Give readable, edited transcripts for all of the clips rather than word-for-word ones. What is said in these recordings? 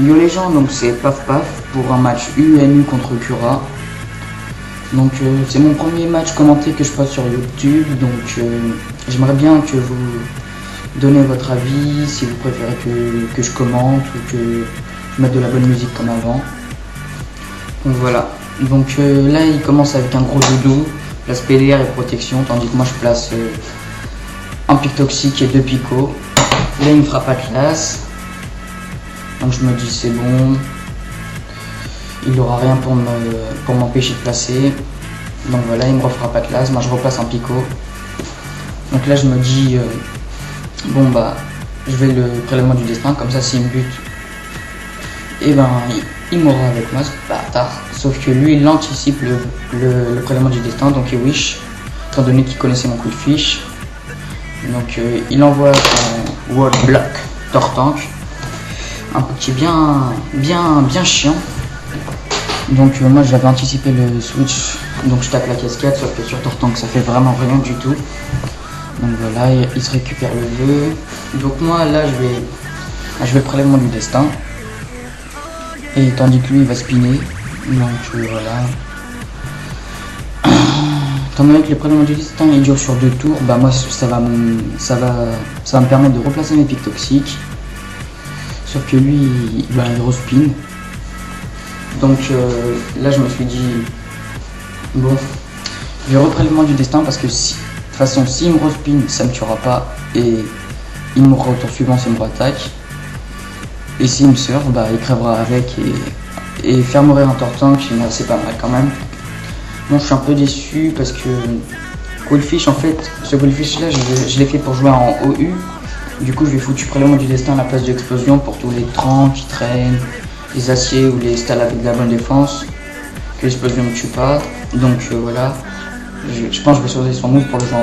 Yo les gens, donc c'est Paf Paf pour un match UNU contre Cura. Donc c'est mon premier match commenté que je passe sur YouTube, donc j'aimerais bien que vous donnez votre avis, si vous préférez que je commente ou que je mette de la bonne musique comme avant. Donc voilà, donc là il commence avec un gros doudou, place PDR et protection, tandis que moi je place un pic toxique et 2 picots. Là il me frappe Atlas, donc je me dis c'est bon, il n'aura rien pour m'empêcher de placer. Donc voilà, il me refrappe Atlas, moi je replace un picot. Donc là je me dis bon bah je vais le prélèvement du destin, comme ça s'il me bute, et ben il mourra avec moi ce bâtard. Sauf que lui il anticipe le prélèvement du destin, donc il wish, étant donné qu'il connaissait mon coup de fiche. Donc il envoie son wall block Tortank, un petit bien chiant. Donc moi j'avais anticipé le switch, donc je tape la cascade, sauf que sur Tortank ça fait vraiment rien du tout. Donc voilà, il se récupère le vœu. Donc moi là je vais prélèvement du destin, et tandis que lui il va spinner. Donc voilà. Étant donné que le prélèvement du destin il dure sur 2 tours, bah moi ça va me permettre de replacer mes pics toxiques. Sauf que lui il respin. Donc là je me suis dit bon, je vais reprélèvement du destin parce que de toute façon s'il me respin ça me tuera pas, et il mourra au tour suivant s'il me attaque. Et s'il me surf, bah il crèvera avec, et faire mourir un Tortank c'est pas mal quand même. Bon, je suis un peu déçu parce que Goldfish, en fait, ce Goldfish là je l'ai fait pour jouer en OU. Du coup je vais foutu prélèvement du destin à la place d'explosion pour tous les trancs qui traînent, les aciers ou les stalls avec de la bonne défense, que l'explosion ne tue pas. Donc voilà, je pense que je vais choisir son move pour le jouer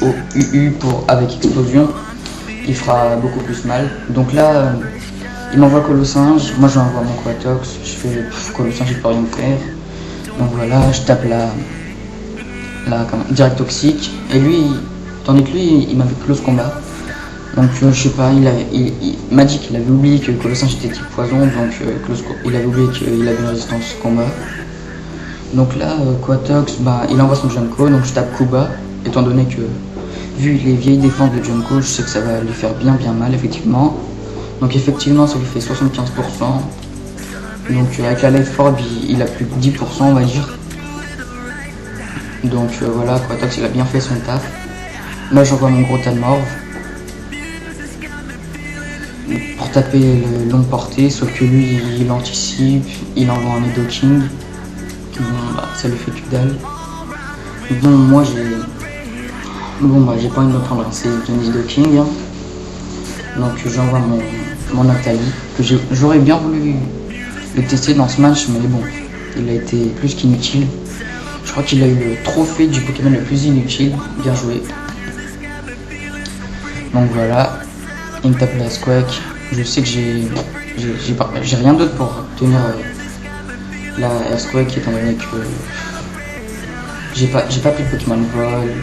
en OU avec explosion. Il fera beaucoup plus mal. Donc là il m'envoie Colossinge, moi je lui envoie mon Quatox, je fais Colossinge, il peut rien faire. Donc voilà, je tape la direct toxique, et lui, tandis que lui il m'avait close combat. Donc je sais pas, il m'a dit qu'il avait oublié que Colossinge était type poison, donc il avait oublié qu'il avait une résistance combat. Donc là Quatox, bah il envoie son Junko, donc je tape Kuba, étant donné que vu les vieilles défenses de Junko, je sais que ça va lui faire bien mal effectivement. Donc effectivement ça lui fait 75%. Donc avec la life orb il a plus de 10% on va dire. Donc voilà, Quatox il a bien fait son taf. Là j'envoie mon gros Talmorph pour taper le long portée, sauf que lui il anticipe, il envoie un Nidoking. Bon bah ça lui fait que dalle. Bon moi j'ai pas envie de me prendre un CS de Nidoking, hein. Donc j'envoie mon Nathalie, que j'aurais bien voulu le tester dans ce match, mais bon, il a été plus qu'inutile. Je crois qu'il a eu le trophée du Pokémon le plus inutile. Bien joué. Donc voilà, il me tape la Squawk. Je sais que j'ai rien d'autre pour tenir la Squawk, étant donné que j'ai pas pris de Pokémon Vol.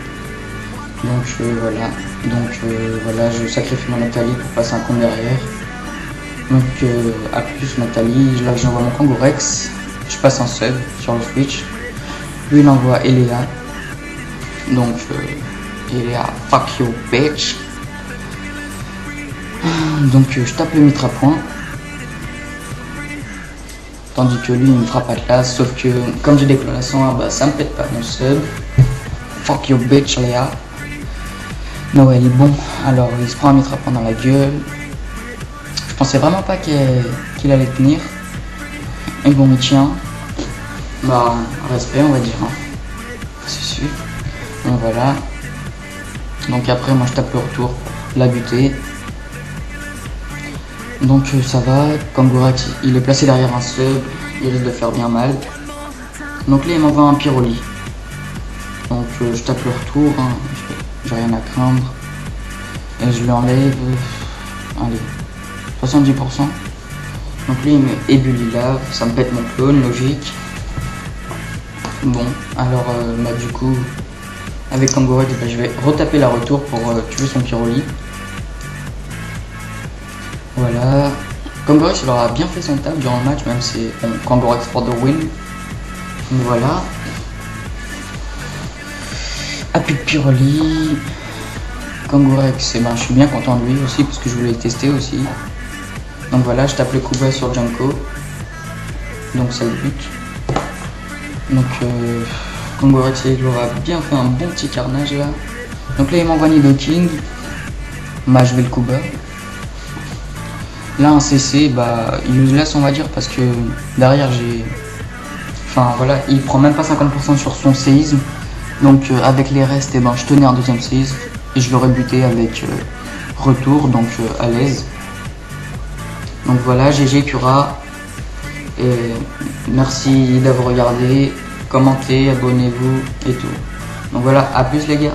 Donc voilà. Donc voilà, je sacrifie mon Nathalie pour passer un compte derrière. Donc à plus Nathalie, là j'envoie mon Kangorex, je passe un sub sur le Switch. Lui il envoie Eléa. Donc Eléa, fuck you bitch. Donc je tape le Mitra point. Tandis que lui il me frappe Atlas, sauf que comme j'ai des clones à 101, bah ça me pète pas mon sub. Fuck you bitch Léa. Noël est bon, alors il se prend un Mitra point dans la gueule. Je pensais vraiment pas qu'il allait tenir. Et bon il tient. Bah respect on va dire, hein. C'est sûr. Donc voilà. Donc après moi je tape le retour, la butée. Donc ça va, Kangorex il est placé derrière un sub, il risque de faire bien mal. Donc là il m'envoie un Pyroli. Donc je tape le retour, hein. J'ai rien à craindre. Et je lui enlève, allez, 70%. Donc lui il me ébullie là, ça me pète mon clone, logique. Bon, alors bah du coup, avec Kangorex, bah, je vais retaper la retour pour tuer son Pyroli. Voilà, Kangorex il aura bien fait son taf durant le match, même si bon, Kangorex for the win. Donc voilà. Happy Purely. Kangorex, et ben, je suis bien content de lui aussi parce que je voulais le tester aussi. Donc voilà, je tape le Kuba sur Junko. Donc ça le but. Donc Kangorex il aura bien fait un bon petit carnage là. Donc là il m'envoie Nidoking. Bah je vais le Kuba. Là un CC, bah il le laisse on va dire parce que derrière j'ai... Enfin voilà, il prend même pas 50% sur son séisme. Donc avec les restes, et ben, je tenais un deuxième séisme. Et je l'aurais buté avec retour, donc à l'aise. Donc voilà, GG Cura. Et merci d'avoir regardé. Commentez, abonnez-vous et tout. Donc voilà, à plus les gars.